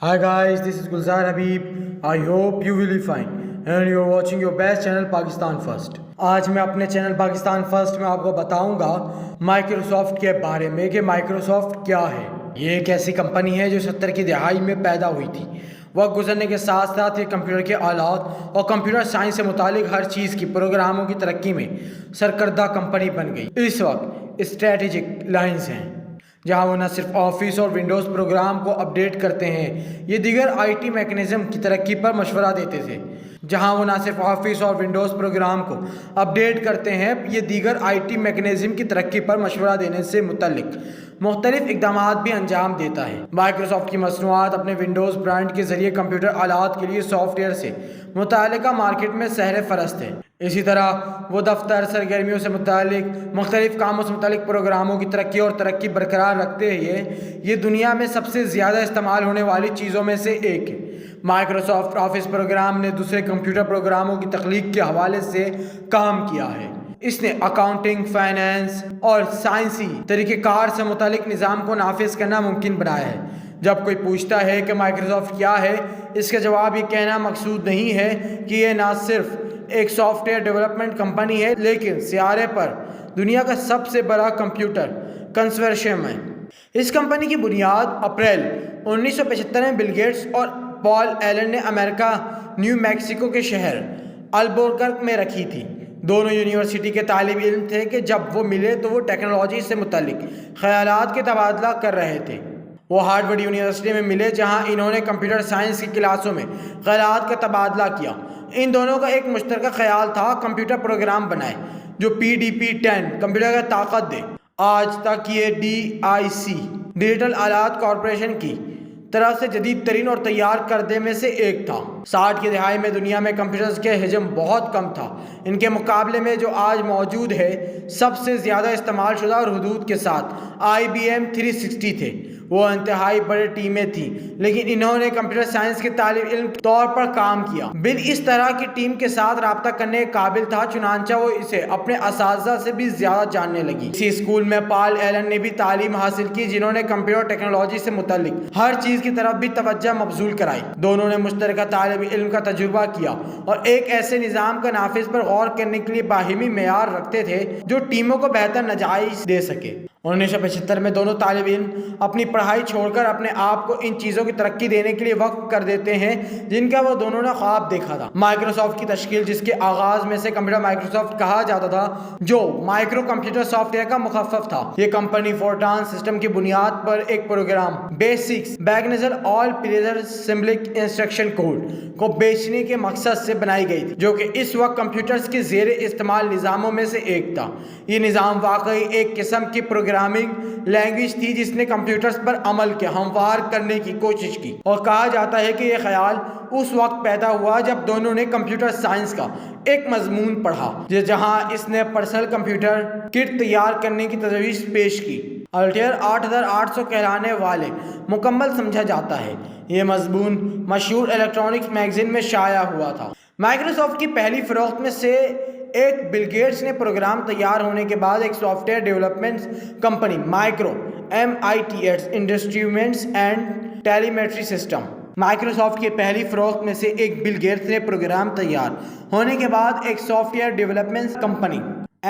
Hi guys, this is Gulzar Habib. I hope you will be fine and you are watching your best channel Pakistan First. आज मैं अपने channel Pakistan first में आपको बताऊंगा Microsoft के बारे में कि माइक्रोसॉफ्ट क्या है। ये एक ऐसी कंपनी है जो 70 की दहाई में पैदा हुई थी। वक्त गुजरने के साथ साथ ये कंप्यूटर के आलात और कंप्यूटर साइंस से मुतालिक हर चीज़ की प्रोग्रामों की तरक्की में सरकर्दा कंपनी बन गई। इस वक्त स्ट्रेटेजिक लाइन्स हैं जहां वो न सिर्फ ऑफिस और विंडोज़ प्रोग्राम को अपडेट करते हैं, ये दीगर आईटी मैकेनिज़्म की तरक्की पर मशवरा देते थे। जहां वो न सिर्फ ऑफिस और विंडोज़ प्रोग्राम को अपडेट करते हैं, ये दीगर आईटी मैकेनिज़्म की तरक्की पर मशवरा देने से मुतल्लिक मुख्तलिफ इक़दामात भी अंजाम देता है। माइक्रोसॉफ्ट की मसनूआत अपने विंडोज़ ब्रांड के ज़रिए कंप्यूटर आलात के लिए सॉफ्टवेयर से मुतालिका मार्केट में सहर फरस्त है। इसी तरह वो दफ्तर सरगर्मियों से मुतालिक मुख्तलिफ कामों से मुतालिक प्रोग्रामों की तरक्की और तरक्की बरकरार रखते हैं। ये दुनिया में सबसे ज़्यादा इस्तेमाल होने वाली चीज़ों में से एक है। माइक्रोसॉफ्ट ऑफिस प्रोग्राम ने दूसरे कंप्यूटर प्रोग्रामों की तख्लीक के हवाले से काम किया है। इसने अकाउंटिंग, फाइनेंस और साइंसी तरीक़ेकार से मुतालिक निज़ाम को नाफिज करना मुमकिन बनाया है। जब कोई पूछता है कि माइक्रोसॉफ्ट क्या है, इसका जवाब ये कहना मकसूद नहीं है कि ये ना सिर्फ एक सॉफ्टवेयर डेवलपमेंट कंपनी है, लेकिन सियारे पर दुनिया का सबसे बड़ा कंप्यूटर कंसोर्शियम है। इस कंपनी की बुनियाद अप्रैल 1975 में बिल गेट्स और पॉल एलन ने अमेरिका न्यू मैक्सिको के शहर अल्बुकर्क में रखी थी। दोनों यूनिवर्सिटी के तालिब इल्म थे कि जब वो मिले तो वो टेक्नोलॉजी से मुतल्लिक ख्यालात के तबादला कर रहे थे। वो हार्वर्ड यूनिवर्सिटी में मिले जहां इन्होंने कंप्यूटर साइंस की क्लासों में ख्यालात का तबादला किया। इन दोनों का एक मुश्तरका ख्याल था कंप्यूटर प्रोग्राम बनाए जो PDP-10 कंप्यूटर का ताकत दे। आज तक ये DIC डिजिटल आलात कॉरपोरेशन की तरफ से जदीद तरीन और तैयार करदे में से एक था। 60 की दहाई में दुनिया में कंप्यूटर्स के हजम बहुत कम था। इनके मुकाबले में जो आज मौजूद है, सबसे ज़्यादा इस्तेमाल शुदा और हदूद के साथ IBM 360 थे। वो इंतहाई बड़े टीमें थी, लेकिन इन्होंने कंप्यूटर साइंस के तालिब इल्म तौर पर काम किया। बिल इस तरह की टीम के साथ रब्ता करने के काबिल था, चुनांचा वो इसे अपने असातिज़ा से भी ज़्यादा जानने लगी। इसी स्कूल में पॉल एलन ने भी तालीम हासिल की, जिन्होंने कंप्यूटर टेक्नोलॉजी से मुतल्लिक हर चीज़ की तरफ भी तवज्जो मबजूल कराई। दोनों ने मुश्तरका तालिब इल्म का तजुर्बा किया और एक ऐसे निज़ाम का नाफिज पर गौर करने के लिए बाहिमी मेयार रखते थे जो टीमों को बेहतर नजाइज दे सके। 1975 में दोनों तालिब इल्म अपनी पढ़ाई छोड़कर अपने आप को इन चीज़ों की तरक्की देने के लिए वक्फ कर देते हैं जिनका वो दोनों ने ख्वाब देखा था। माइक्रोसॉफ्ट की तश्कील, जिसके आगाज़ में से कंप्यूटर माइक्रोसॉफ्ट कहा जाता था, जो माइक्रो कंप्यूटर सॉफ्टवेयर का मुखफ़फ़ था। ये कंपनी फोर्ट्रान सिस्टम की बुनियाद पर एक प्रोग्राम बेसिक्स बैगनेजर all purpose symbolic instruction code को बेचने के मकसद से बनाई गई थी, जो कि इस वक्त कंप्यूटर्स के ज़ेर इस्तेमाल निज़ामों में से एक था। ये निज़ाम वाकई एक किस्म की प्रोग्रामिंग लैंग्वेज थी जिसने कंप्यूटर्स पर अमल के हमवार करने की कोशिश की, और कहा जाता है कि यह ख्याल उस वक्त पैदा हुआ जब दोनों ने कंप्यूटर साइंस का एक मजमून पढ़ा जहां इसने पर्सनल कंप्यूटर किट तैयार करने की तजवीज़ पेश की। अल्टेयर 8800 कहलाने वाले मुकम्मल समझा जाता है। ये मजमून मशहूर इलेक्ट्रॉनिक्स मैगजीन में शाया हुआ था। माइक्रोसॉफ्ट की पहली फरोख्त में से एक बिल गेट्स ने प्रोग्राम तैयार होने के बाद एक software development company micro MITS instruments and telemetry system Microsoft की पहली फरोख्त में से एक बिल गेट्स ने प्रोग्राम तैयार होने के बाद एक software development company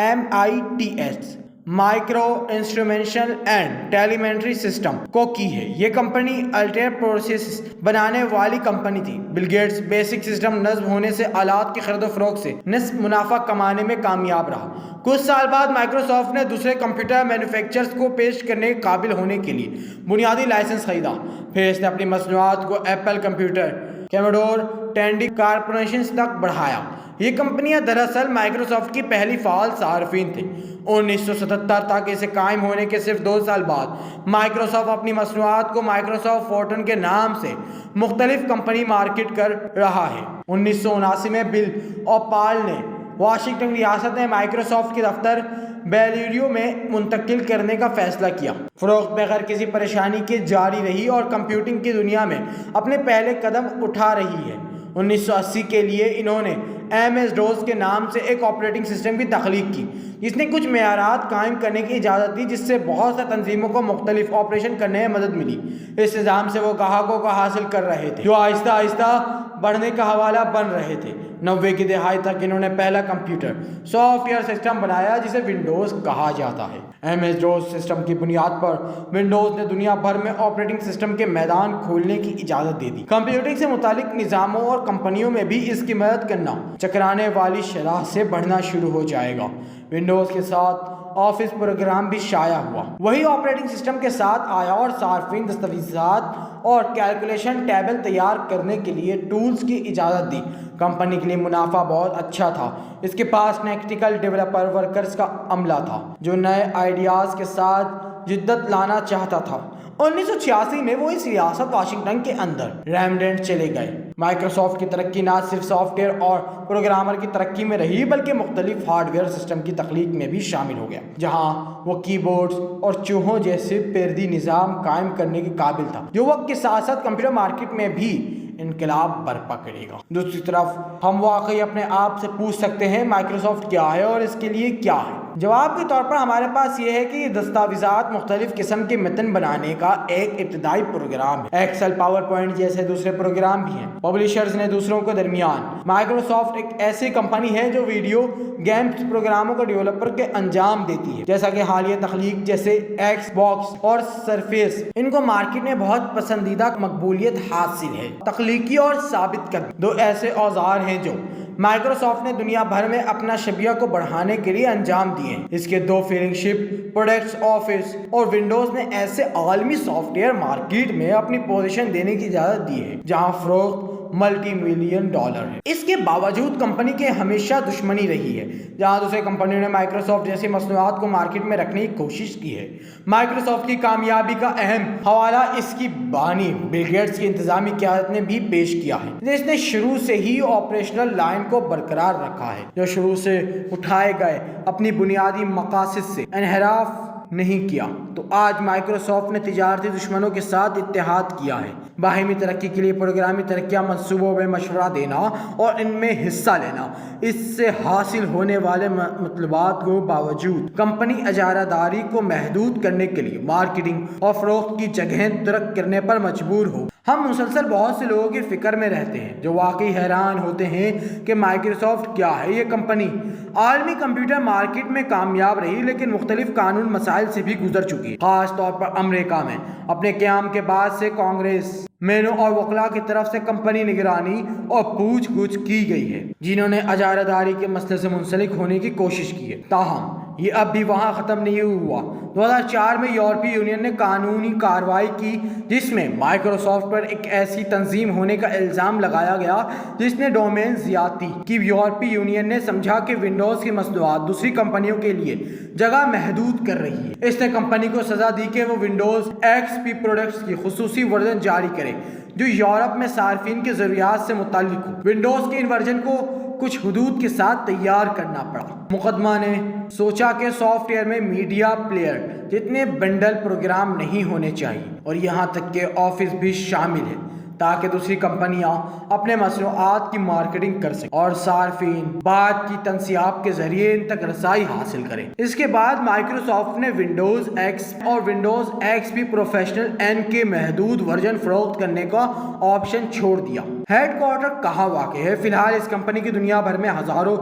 MITS micro instrumentation and telemetry system को की है। ये कंपनी अल्टेयर प्रोसेस बनाने वाली कंपनी थी। बिल गेट्स बेसिक सिस्टम नस्ब होने से आलात की खरीदो फरोख्त से निस्फ मुनाफा कमाने में कामयाब रहा। कुछ साल बाद माइक्रोसॉफ्ट ने दूसरे कंप्यूटर मैन्युफैक्चरर्स को पेश करने के काबिल होने के लिए बुनियादी लाइसेंस खरीदा। फिर इसने अपनी मसनूआत को एप्पल कंप्यूटर, कैमोडोर, टैंडी कॉर्पोरेशन तक बढ़ाया। ये कंपनियां दरअसल माइक्रोसॉफ्ट की पहली फाल सार्फिन थी। 1977 तक इसे कायम होने के सिर्फ 2 साल बाद माइक्रोसॉफ्ट अपनी मसनूआत को माइक्रोसॉफ्ट फोर्टन के नाम से मुख्तलिफ कंपनी मार्केट कर रहा है। 1979 में बिल और पॉल ने वाशिंगटन रियासत में माइक्रोसॉफ्ट के दफ्तर बेलूरियो में मुंतकिल करने का फैसला किया। फरोख्त बगैर किसी परेशानी के जारी रही और कंप्यूटिंग की दुनिया में अपने पहले कदम उठा रही है। 1980 के लिए इन्होंने MS-DOS کے نام سے ایک آپریٹنگ سسٹم کی تخلیق کی جس نے کچھ معیارات قائم کرنے کی اجازت دی، جس سے بہت سے تنظیموں کو مختلف آپریشن کرنے میں مدد ملی۔ اس نظام سے وہ گاہکوں کو حاصل کر رہے تھے جو آہستہ آہستہ بڑھنے کا حوالہ بن رہے تھے۔ 90 کی دہائی تک انہوں نے پہلا کمپیوٹر سافٹ ویئر سسٹم بنایا جسے ونڈوز کہا جاتا ہے۔ MS-DOS سسٹم کی بنیاد پر ونڈوز نے دنیا بھر میں آپریٹنگ سسٹم کے میدان کھولنے کی اجازت دے دی۔ کمپیوٹنگ سے متعلق نظاموں اور کمپنیوں میں بھی اس کی مدد کرنا چکرانے والی شرح سے بڑھنا شروع ہو جائے گا۔ ونڈوز کے ساتھ آفس پروگرام بھی شائع ہوا، وہی آپریٹنگ سسٹم کے ساتھ آیا اور صارفین دستاویزات اور کیلکولیشن ٹیبل تیار کرنے کے لیے ٹولز کی اجازت دی۔ کمپنی کے لیے منافع بہت اچھا تھا، اس کے پاس ٹیکنیکل ڈیولپر ورکرز کا عملہ تھا جو نئے آئیڈیاز کے ساتھ جدت لانا چاہتا تھا۔ 1986 میں وہ اس ریاست واشنگٹن کے اندر ریمڈینٹ چلے گئے۔ مائکروسافٹ کی ترقی نہ صرف سافٹ ویئر اور پروگرامر کی ترقی میں رہی بلکہ مختلف ہارڈ ویئر سسٹم کی تخلیق میں بھی شامل ہو گیا، جہاں وہ کی بورڈز اور چوہوں جیسے پیردی نظام قائم کرنے کے قابل تھا جو وقت کے ساتھ ساتھ کمپیوٹر مارکیٹ میں بھی انقلاب برپا کرے گا۔ دوسری طرف ہم واقعی اپنے آپ سے پوچھ سکتے ہیں مائکروسافٹ کیا ہے اور اس کے لیے کیا ہے؟ جواب کے طور پر ہمارے پاس یہ ہے کہ یہ دستاویزات مختلف قسم کے متن بنانے کا ایک ابتدائی پروگرام ہے۔ ایکسل، پاور پوائنٹ جیسے دوسرے پروگرام بھی ہیں۔ پبلیشرز نے دوسروں کو درمیان مائکروسافٹ ایک ایسی کمپنی ہے جو ویڈیو گیمز پروگراموں کو ڈیولپر کے انجام دیتی ہے، جیسا کہ حالیہ تخلیق جیسے ایکس باکس اور سرفیس، ان کو مارکیٹ میں بہت پسندیدہ مقبولیت حاصل ہے۔ تخلیقی اور ثابت قدم دو ایسے اوزار ہیں جو مائکروسافٹ نے دنیا بھر میں اپنا شبیہ کو بڑھانے کے لیے انجام دیے ہیں۔ اس کے دو فلیگ شپ پروڈکٹس آفس اور ونڈوز نے ایسے عالمی سافٹ ویئر مارکیٹ میں اپنی پوزیشن دینے کی اجازت دی ہے جہاں فروخت ملٹی ملین ڈالر ہے۔ اس کے باوجود کمپنی کے ہمیشہ دشمنی رہی ہے، جہاں دوسرے کمپنیوں نے مائکروسافٹ جیسی مصنوعات کو مارکیٹ میں رکھنے کی کوشش کی ہے۔ مائکروسافٹ کی کامیابی کا اہم حوالہ اس کی بانی بل گیٹس کی انتظامی قیادت نے بھی پیش کیا ہے، جس نے شروع سے ہی آپریشنل لائن کو برقرار رکھا ہے، جو شروع سے اٹھائے گئے اپنی بنیادی مقاصد سے انحراف نہیں کیا۔ تو آج مائکروسافٹ نے تجارتی دشمنوں کے ساتھ اتحاد کیا ہے، باہمی ترقی کے لیے پروگرامی ترقیہ منصوبوں میں مشورہ دینا اور ان میں حصہ لینا۔ اس سے حاصل ہونے والے مطلوبات کو باوجود کمپنی اجارہ داری کو محدود کرنے کے لیے مارکیٹنگ اور فروخت کی جگہیں ترک کرنے پر مجبور ہو۔ ہم مسلسل بہت سے لوگوں کی فکر میں رہتے ہیں جو واقعی حیران ہوتے ہیں کہ مائکروسافٹ کیا ہے۔ یہ کمپنی عالمی کمپیوٹر مارکیٹ میں کامیاب رہی لیکن مختلف قانون مسائل سے بھی گزر چکی ہے، خاص طور پر امریکہ میں۔ اپنے قیام کے بعد سے کانگریس مینوں اور وکلاء کی طرف سے کمپنی نگرانی اور پوچھ گچھ کی گئی ہے جنہوں نے اجارہ داری کے مسئلے سے منسلک ہونے کی کوشش کی ہے، تاہم یہ اب بھی وہاں ختم نہیں ہوا۔ 2004 میں یورپی یونین نے قانونی کارروائی کی جس میں مائکروسافٹ پر ایک ایسی تنظیم ہونے کا الزام لگایا گیا جس نے ڈومین زیادتی کی۔ یورپی یونین نے سمجھا کہ ونڈوز کی مصنوعات دوسری کمپنیوں کے لیے جگہ محدود کر رہی ہے۔ اس نے کمپنی کو سزا دی کہ وہ ونڈوز XP پروڈکٹس کی خصوصی ورژن جاری کرے جو یورپ میں صارفین کی ضروریات سے متعلق ہو۔ ونڈوز کے ان ورژن کو کچھ حدود کے ساتھ تیار کرنا پڑا۔ مقدمہ نے سوچا کہ سافٹ ویئر میں میڈیا پلیئر جتنے بنڈل پروگرام نہیں ہونے چاہیے اور یہاں تک کہ آفس بھی شامل ہے تاکہ دوسری کمپنیاں اپنے مصنوعات کی مارکیٹنگ کر سکیں اور صارفین بعد کی تنصیاب کے ذریعے ان تک رسائی حاصل کریں۔ اس کے بعد مائکروسافٹ نے ونڈوز ایکس اور ونڈوز XP پروفیشنل N کے محدود ورژن فروخت کرنے کا آپشن چھوڑ دیا۔ ہیڈ کوارٹر کہاں واقع ہے؟ فی الحال اس کمپنی کی دنیا بھر میں ہزاروں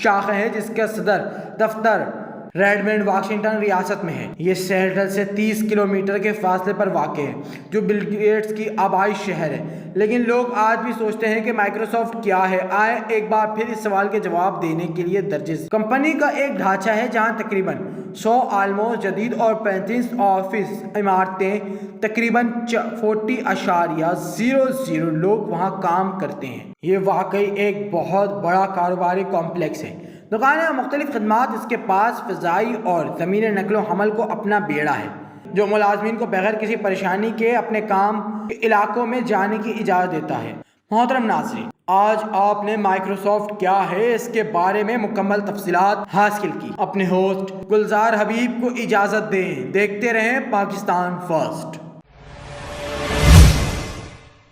شاخیں ہیں جس کا صدر دفتر ریڈمنڈ واشنگٹن ریاست میں ہے۔ یہ سیٹل سے 30 کلومیٹر کے فاصلے پر واقع ہے جو بل گیٹس کی آبائی شہر ہے۔ لیکن لوگ آج بھی سوچتے ہیں کہ مائکروسافٹ کیا ہے۔ آئے ایک بار پھر اس سوال کے جواب دینے کے لیے درج کمپنی کا ایک ڈھانچہ ہے جہاں تقریباً 100 آلموسٹ جدید اور 35 آفس عمارتیں، تقریباً 40.00 لوگ وہاں کام کرتے ہیں۔ یہ واقعی ایک بہت بڑا کاروباری کمپلیکس ہے۔ دکانیں اور مختلف خدمات۔ اس کے پاس فضائی اور زمینی نقل و حمل کو اپنا بیڑا ہے جو ملازمین کو بغیر کسی پریشانی کے اپنے کام کے علاقوں میں جانے کی اجازت دیتا ہے۔ محترم ناظرین، آج آپ نے مائکروسافٹ کیا ہے اس کے بارے میں مکمل تفصیلات حاصل کی۔ اپنے ہوسٹ گلزار حبیب کو اجازت دیں۔ دیکھتے رہیں پاکستان فرسٹ۔